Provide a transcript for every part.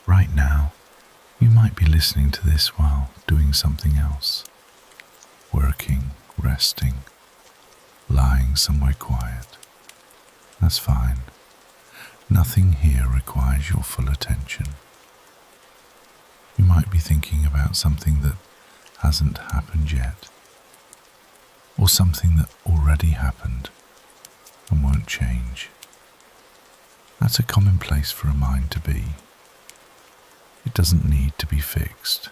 Right now, you might be listening to this while doing something else, working, resting, lying somewhere quiet. That's fine. Nothing here requires your full attention. You might be thinking about something that hasn't happened yet, or something that already happened and won't change. That's a common place for a mind to be. It doesn't need to be fixed.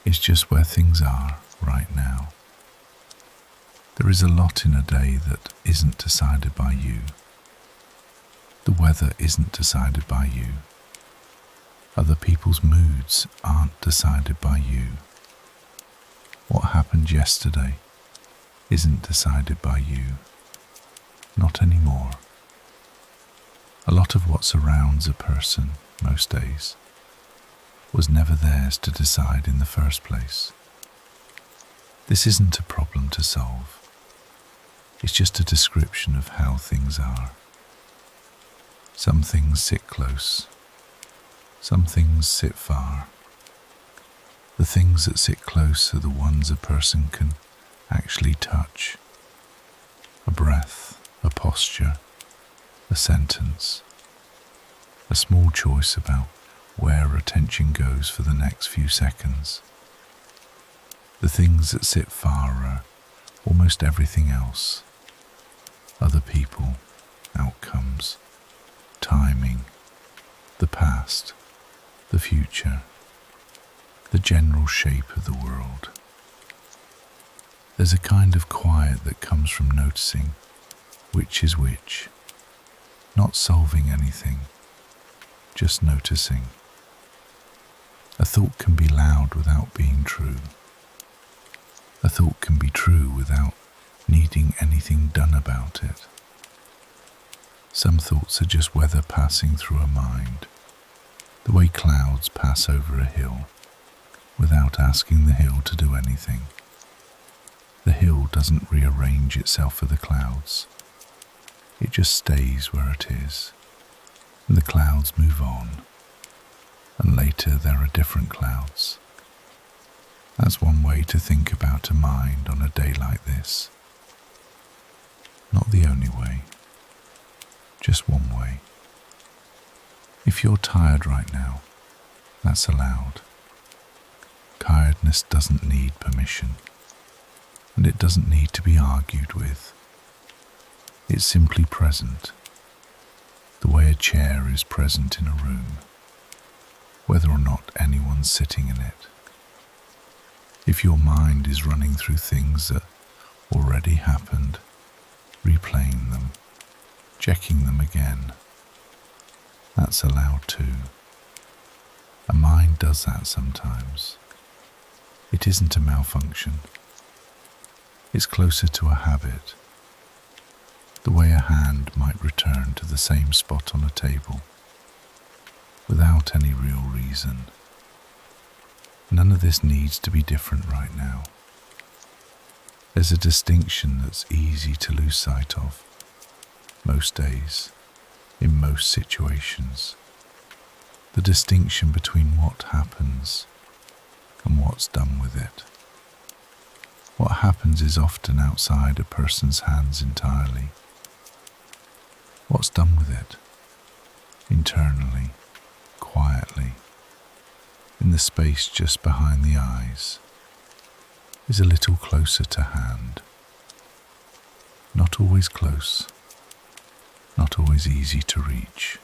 It's just where things are right now. There is a lot in a day that isn't decided by you. The weather isn't decided by you. Other people's moods aren't decided by you. What happened yesterday isn't decided by you. Not anymore. A lot of what surrounds a person most days was never theirs to decide in the first place. This isn't a problem to solve. It's just a description of how things are. Some things sit close. Some things sit far. The things that sit close are the ones a person can actually touch. A breath, a posture, a sentence, a small choice about where attention goes for the next few seconds. The things that sit far are almost everything else. Other people, outcomes, timing, the past, the future, the general shape of the world. There's a kind of quiet that comes from noticing which is which, not solving anything, just noticing. A thought can be loud without being true. A thought can be true without needing anything done about it. Some thoughts are just weather passing through a mind, the way clouds pass over a hill, without asking the hill to do anything. The hill doesn't rearrange itself for the clouds. It just stays where it is, and the clouds move on, and later there are different clouds. That's one way to think about a mind on a day like this. Not the only way, just one way. If you're tired right now, that's allowed. Tiredness doesn't need permission, and it doesn't need to be argued with. It's simply present, the way a chair is present in a room, whether or not anyone's sitting in it. If your mind is running through things that already happened, replaying them, checking them again, that's allowed too. A mind does that sometimes. It isn't a malfunction. It's closer to a habit, the way a hand might return to the same spot on a table, without any real reason. None of this needs to be different right now. There's a distinction that's easy to lose sight of, most days, in most situations. The distinction between what happens and what's done with it. What happens is often outside a person's hands entirely. What's done with it? Internally, quietly, in the space just behind the eyes, is a little closer to hand. Not always close, not always easy to reach,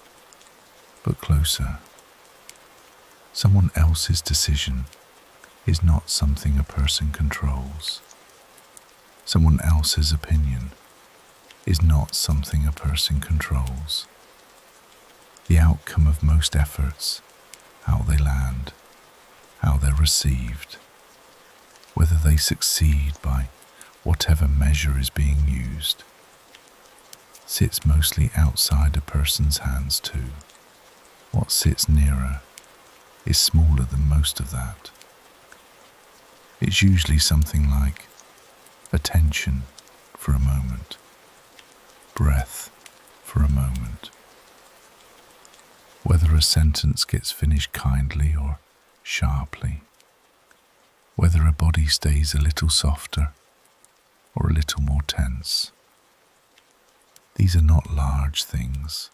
but closer. Someone else's decision is not something a person controls. Someone else's opinion is not something a person controls. The outcome of most efforts, how they land, how they're received, whether they succeed by whatever measure is being used, sits mostly outside a person's hands too. What sits nearer is smaller than most of that. It's usually something like attention for a moment, breath for a moment. whether a sentence gets finished kindly or sharply, whether a body stays a little softer or a little more tense. These are not large things.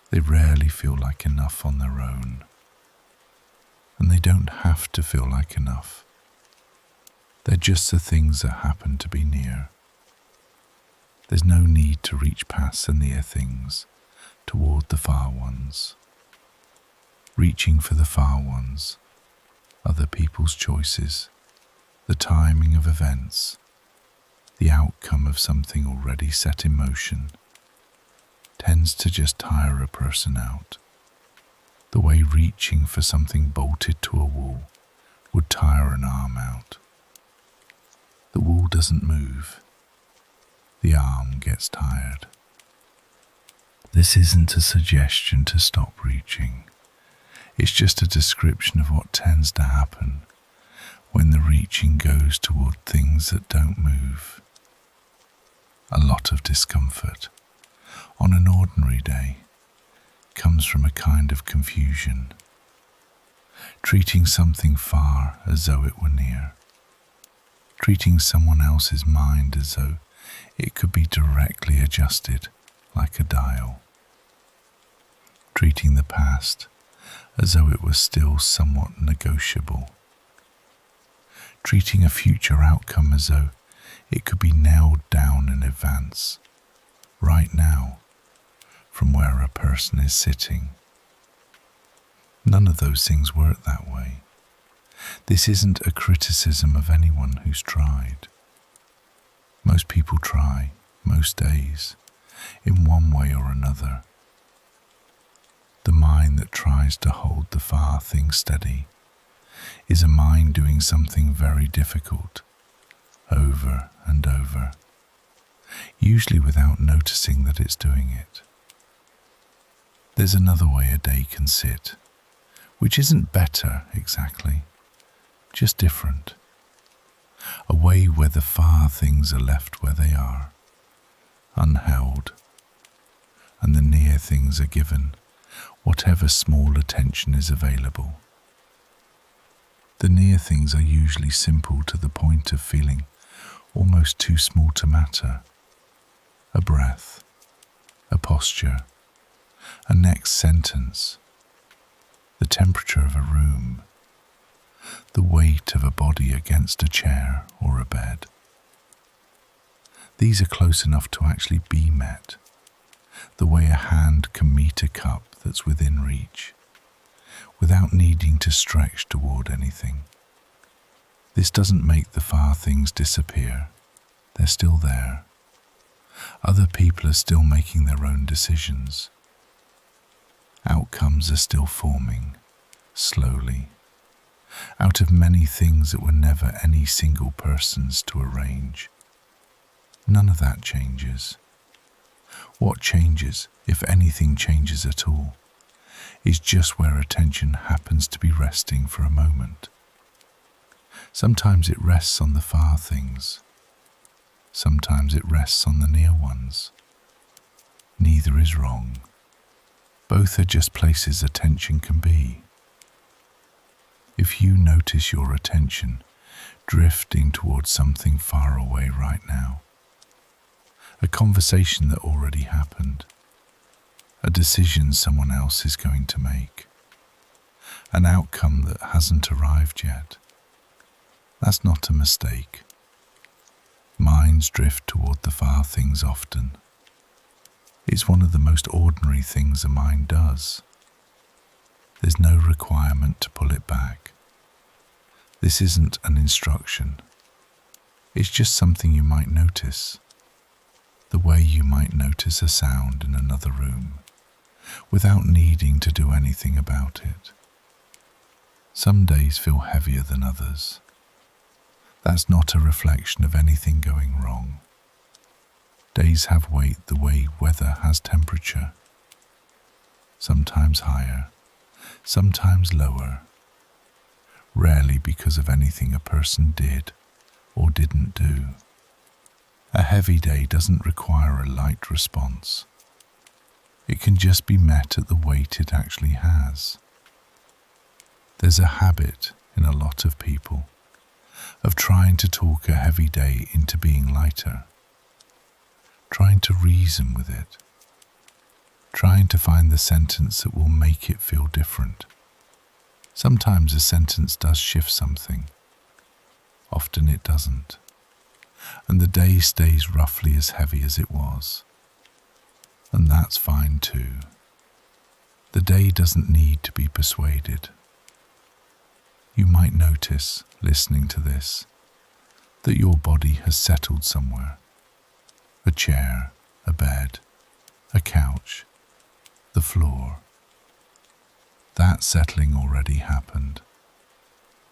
They rarely feel like enough on their own, and they don't have to feel like enough. They're just the things that happen to be near. There's no need to reach past the near things toward the far ones. Reaching for the far ones, other people's choices, the timing of events, the outcome of something already set in motion, tends to just tire a person out, the way reaching for something bolted to a wall would tire an arm out. The wall doesn't move. The arm gets tired. This isn't a suggestion to stop reaching. It's just a description of what tends to happen when the reaching goes toward things that don't move. A lot of discomfort on an ordinary day comes from a kind of confusion, treating something far as though it were near, treating someone else's mind as though it could be directly adjusted like a dial, treating the past as though it was still somewhat negotiable, treating a future outcome as though it could be nailed down in advance, right now, from where a person is sitting. None of those things work that way. This isn't a criticism of anyone who's tried. Most people try, most days, in one way or another. The mind that tries to hold the far thing steady is a mind doing something very difficult, over and over, usually without noticing that it's doing it. There's another way a day can sit, which isn't better exactly, just different. A way where the far things are left where they are, unheld, and the near things are given whatever small attention is available. The near things are usually simple to the point of feeling almost too small to matter. A breath, a posture, a next sentence, the temperature of a room, the weight of a body against a chair or a bed. These are close enough to actually be met, the way a hand can meet a cup that's within reach, without needing to stretch toward anything. This doesn't make the far things disappear. They're still there. Other people are still making their own decisions. Outcomes are still forming, slowly, out of many things that were never any single person's to arrange. None of that changes. What changes, if anything changes at all, is just where attention happens to be resting for a moment. Sometimes it rests on the far things. Sometimes it rests on the near ones. Neither is wrong. Both are just places attention can be. If you notice your attention drifting towards something far away right now, a conversation that already happened, a decision someone else is going to make, an outcome that hasn't arrived yet, that's not a mistake. Minds drift toward the far things often. It's one of the most ordinary things a mind does. There's no requirement to pull it back. This isn't an instruction. It's just something you might notice, the way you might notice a sound in another room, without needing to do anything about it. Some days feel heavier than others. That's not a reflection of anything going wrong. Days have weight the way weather has temperature. Sometimes higher, sometimes lower. Rarely because of anything a person did or didn't do. A heavy day doesn't require a light response. It can just be met at the weight it actually has. There's a habit in a lot of people of trying to talk a heavy day into being lighter, trying to reason with it, trying to find the sentence that will make it feel different. Sometimes a sentence does shift something, often it doesn't, and the day stays roughly as heavy as it was. And that's fine too. The day doesn't need to be persuaded. You might notice, listening to this, that your body has settled somewhere. A chair, a bed, a couch, the floor. That settling already happened.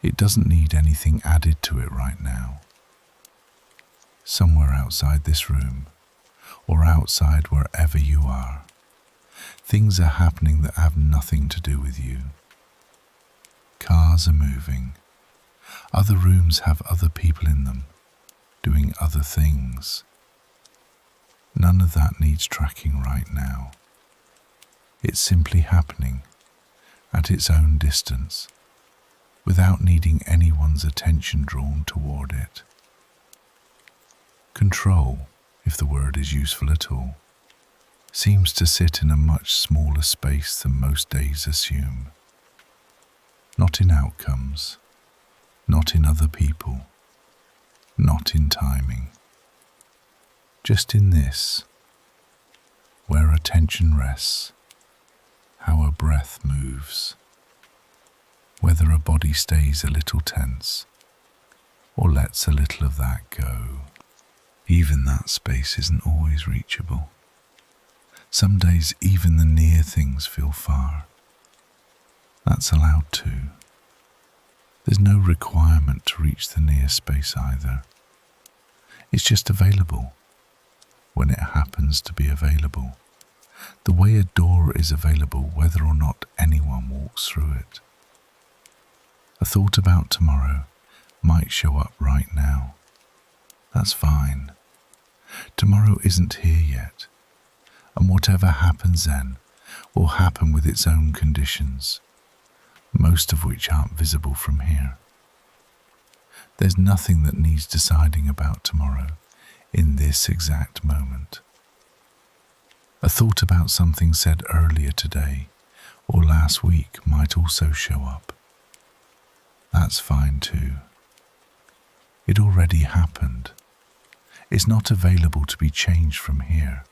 It doesn't need anything added to it right now. Somewhere outside this room, or outside wherever you are, things are happening that have nothing to do with you. Cars are moving. Other rooms have other people in them, doing other things. None of that needs tracking right now. It's simply happening at its own distance, without needing anyone's attention drawn toward it. Control, if the word is useful at all, seems to sit in a much smaller space than most days assume. Not in outcomes, not in other people, not in timing. Just in this, where attention rests, how a breath moves, whether a body stays a little tense or lets a little of that go. Even that space isn't always reachable. Some days even the near things feel far. That's allowed too. There's no requirement to reach the near space either. It's just available when it happens to be available, the way a door is available whether or not anyone walks through it. A thought about tomorrow might show up right now. That's fine. Tomorrow isn't here yet, and whatever happens then will happen with its own conditions, most of which aren't visible from here. There's nothing that needs deciding about tomorrow in this exact moment. A thought about something said earlier today or last week might also show up. That's fine too. It already happened. It's not available to be changed from here,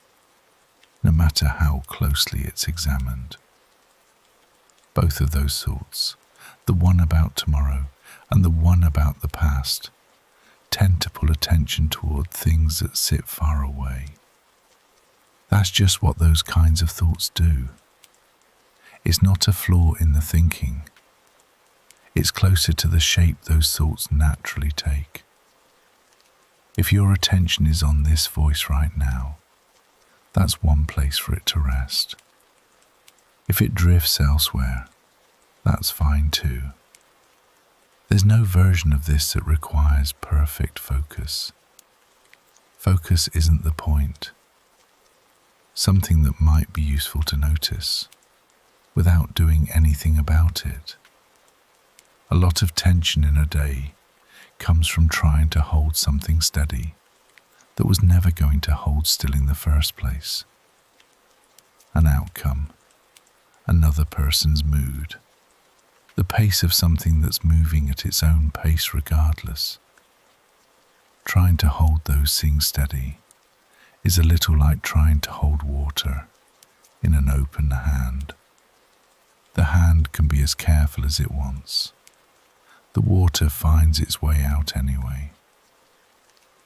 no matter how closely it's examined. Both of those thoughts, the one about tomorrow and the one about the past, tend to pull attention toward things that sit far away. That's just what those kinds of thoughts do. It's not a flaw in the thinking. It's closer to the shape those thoughts naturally take. If your attention is on this voice right now, that's one place for it to rest. If it drifts elsewhere, that's fine too. There's no version of this that requires perfect focus. Focus isn't the point. Something that might be useful to notice, without doing anything about it. A lot of tension in a day comes from trying to hold something steady that was never going to hold still in the first place. An outcome, another person's mood, the pace of something that's moving at its own pace regardless. Trying to hold those things steady is a little like trying to hold water in an open hand. The hand can be as careful as it wants. The water finds its way out anyway.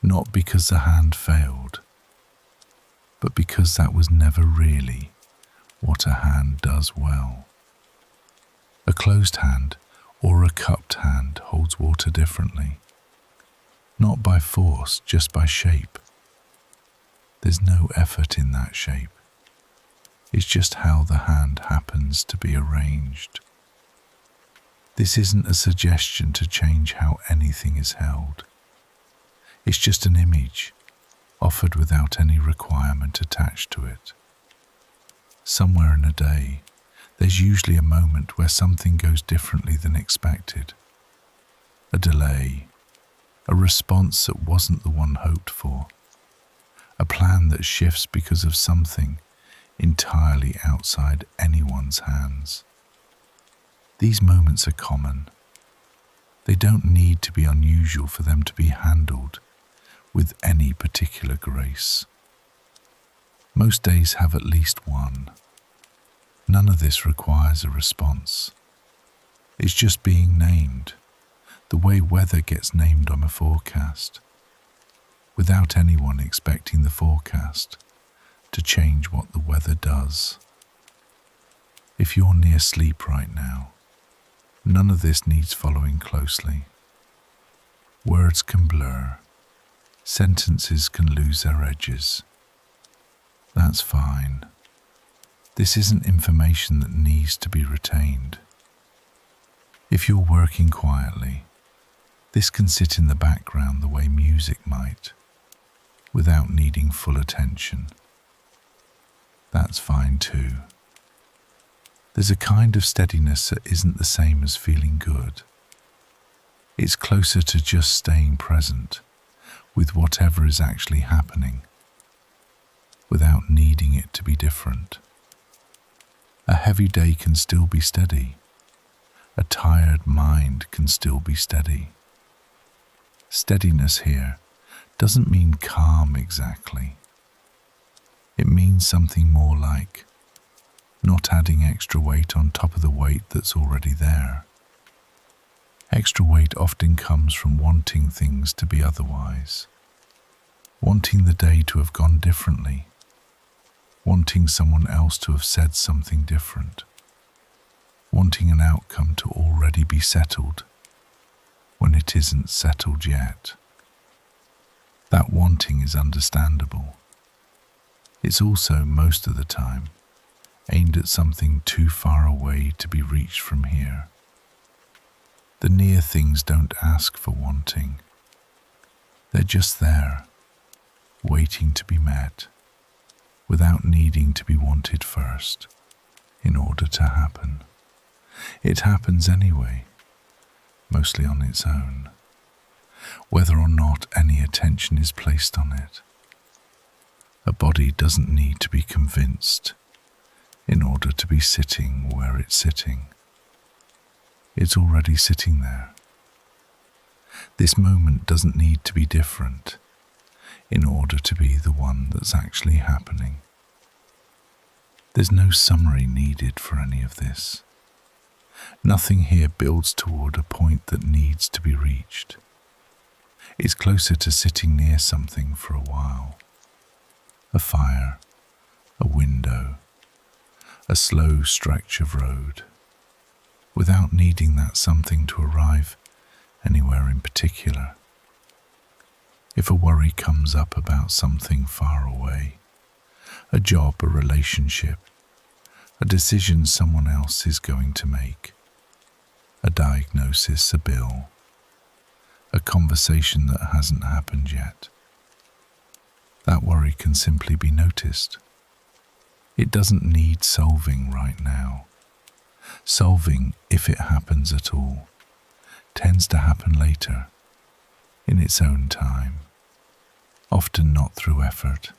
Not because the hand failed, but because that was never really what a hand does well. A closed hand or a cupped hand holds water differently. Not by force, just by shape. There's no effort in that shape. It's just how the hand happens to be arranged. This isn't a suggestion to change how anything is held. It's just an image, offered without any requirement attached to it. Somewhere in a day, there's usually a moment where something goes differently than expected. A delay, a response that wasn't the one hoped for, a plan that shifts because of something entirely outside anyone's hands. These moments are common. They don't need to be unusual for them to be handled with any particular grace. Most days have at least one. None of this requires a response. It's just being named, the way weather gets named on a forecast, without anyone expecting the forecast to change what the weather does. If you're near sleep right now, none of this needs following closely. Words can blur, sentences can lose their edges. That's fine. This isn't information that needs to be retained. If you're working quietly, this can sit in the background the way music might, without needing full attention. That's fine too. There's a kind of steadiness that isn't the same as feeling good. It's closer to just staying present with whatever is actually happening, without needing it to be different. A heavy day can still be steady. A tired mind can still be steady. Steadiness here doesn't mean calm exactly. It means something more like not adding extra weight on top of the weight that's already there. Extra weight often comes from wanting things to be otherwise, wanting the day to have gone differently, wanting someone else to have said something different, wanting an outcome to already be settled when it isn't settled yet. That wanting is understandable. It's also, most of the time, aimed at something too far away to be reached from here. The near things don't ask for wanting. They're just there, waiting to be met, without needing to be wanted first in order to happen. It happens anyway, mostly on its own, whether or not any attention is placed on it. A body doesn't need to be convinced in order to be sitting where it's sitting. It's already sitting there. This moment doesn't need to be different in order to be the one that's actually happening. There's no summary needed for any of this. Nothing here builds toward a point that needs to be reached. It's closer to sitting near something for a while. A fire, a window, a slow stretch of road, without needing that something to arrive anywhere in particular. If a worry comes up about something far away, a job, a relationship, a decision someone else is going to make, a diagnosis, a bill, a conversation that hasn't happened yet, that worry can simply be noticed. It doesn't need solving right now. Solving, if it happens at all, tends to happen later, in its own time, often not through effort,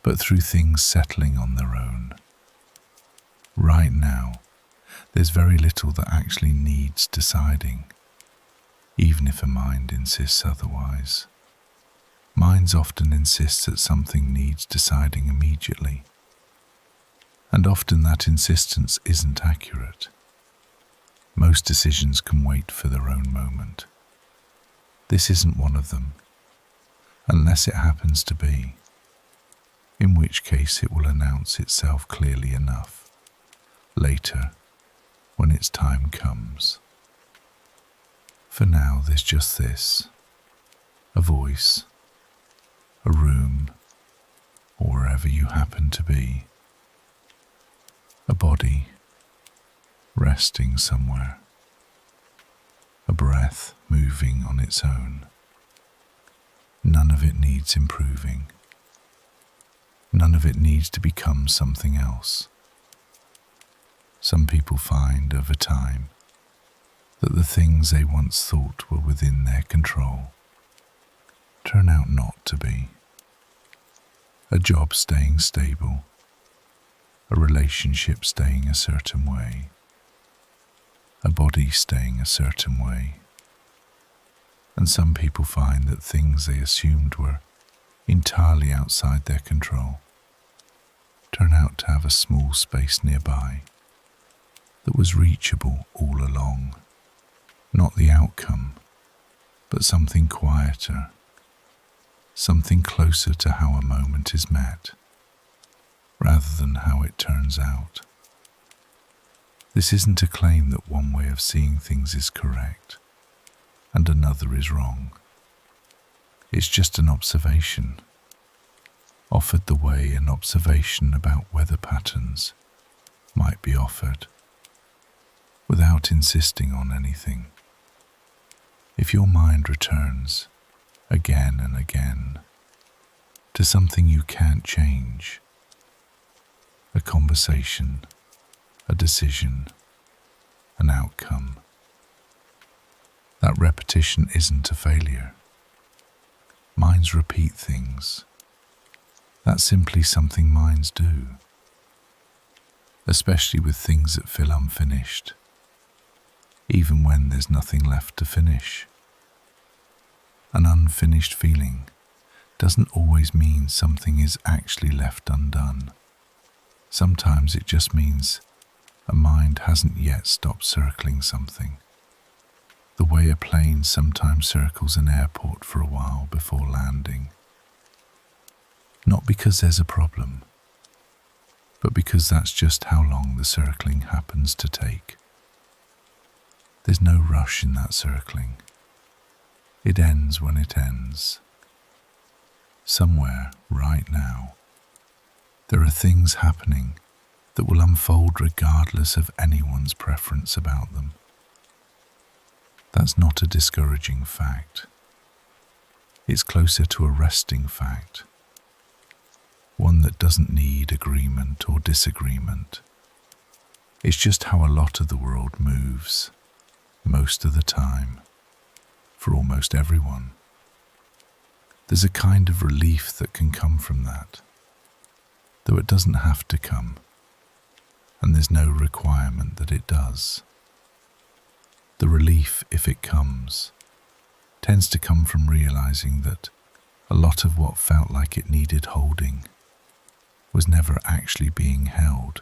but through things settling on their own. Right now, there's very little that actually needs deciding, even if a mind insists otherwise. Minds often insist that something needs deciding immediately, and often that insistence isn't accurate. Most decisions can wait for their own moment. This isn't one of them, unless it happens to be, in which case it will announce itself clearly enough, later, when its time comes. For now, there's just this, a voice, a room, or wherever you happen to be, a body resting somewhere, a breath moving on its own. None of it needs improving. None of it needs to become something else. Some people find over time that the things they once thought were within their control turn out not to be. A job staying stable, a relationship staying a certain way, a body staying a certain way. And some people find that things they assumed were entirely outside their control turn out to have a small space nearby that was reachable all along. Not the outcome, but something quieter, something closer to how a moment is met, rather than how it turns out. This isn't a claim that one way of seeing things is correct and another is wrong. It's just an observation, offered the way an observation about weather patterns might be offered, without insisting on anything. If your mind returns again and again to something you can't change, a conversation, a decision, an outcome, that repetition isn't a failure. Minds repeat things. That's simply something minds do, especially with things that feel unfinished, even when there's nothing left to finish. An unfinished feeling doesn't always mean something is actually left undone. Sometimes it just means a mind hasn't yet stopped circling something, the way a plane sometimes circles an airport for a while before landing. Not because there's a problem, but because that's just how long the circling happens to take. There's no rush in that circling. It ends when it ends. Somewhere, right now, there are things happening that will unfold regardless of anyone's preference about them. That's not a discouraging fact. It's closer to a resting fact, one that doesn't need agreement or disagreement. It's just how a lot of the world moves, most of the time, for almost everyone. There's a kind of relief that can come from that, though it doesn't have to come, and there's no requirement that it does. The relief, if it comes, tends to come from realizing that a lot of what felt like it needed holding was never actually being held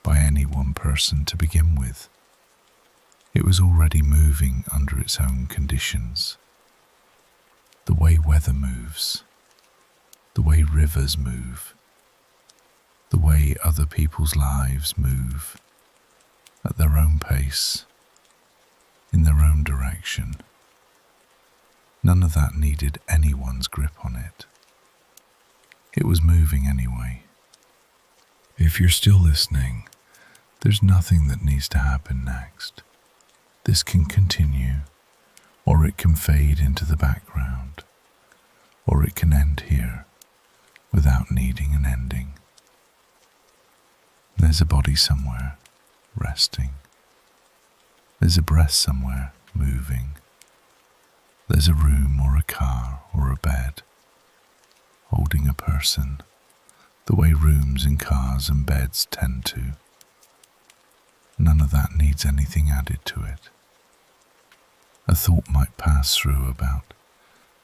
by any one person to begin with. It was already moving under its own conditions. The way weather moves, the way rivers move, the way other people's lives move at their own pace, in their own direction. None of that needed anyone's grip on it. It was moving anyway. If you're still listening, there's nothing that needs to happen next. This can continue, or it can fade into the background, or it can end here without needing an ending. There's a body somewhere, resting. There's a breath somewhere, moving. There's a room or a car or a bed, holding a person, the way rooms and cars and beds tend to. None of that needs anything added to it. A thought might pass through about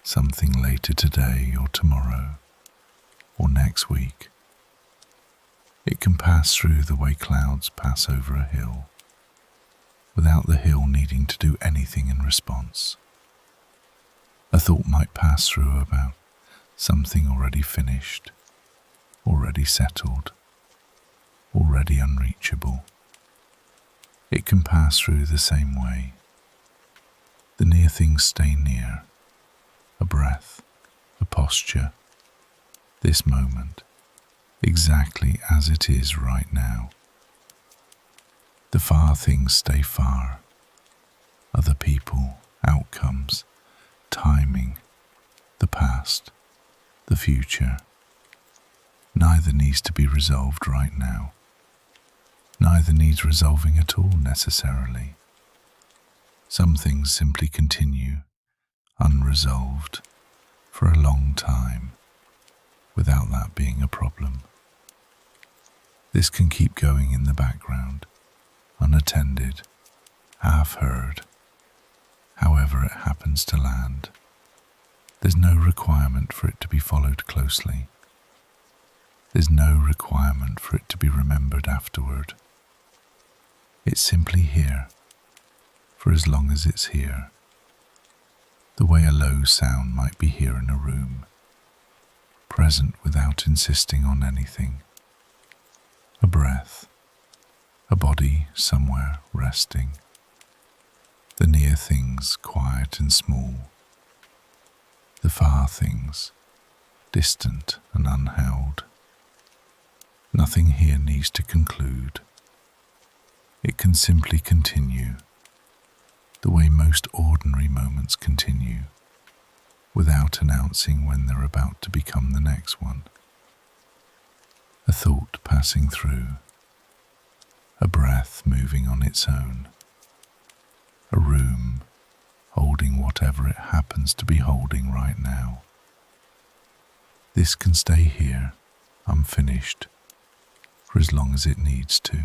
something later today or tomorrow or next week. It can pass through the way clouds pass over a hill, without the hill needing to do anything in response. A thought might pass through about something already finished, already settled, already unreachable. It can pass through the same way. The near things stay near, a breath, a posture, this moment, exactly as it is right now. The far things stay far, other people, outcomes, timing, the past, the future. Neither needs to be resolved right now. Neither needs resolving at all necessarily. Some things simply continue unresolved for a long time without that being a problem. This can keep going in the background, unattended, half heard, however it happens to land. There's no requirement for it to be followed closely. There's no requirement for it to be remembered afterward. It's simply here, for as long as it's here. The way a low sound might be here in a room, present without insisting on anything. A breath, a body somewhere resting. The near things quiet and small. The far things distant and unheld. Nothing here needs to conclude. It can simply continue, the way most ordinary moments continue, without announcing when they're about to become the next one. A thought passing through, a breath moving on its own, a room holding whatever it happens to be holding right now. This can stay here, unfinished, for as long as it needs to.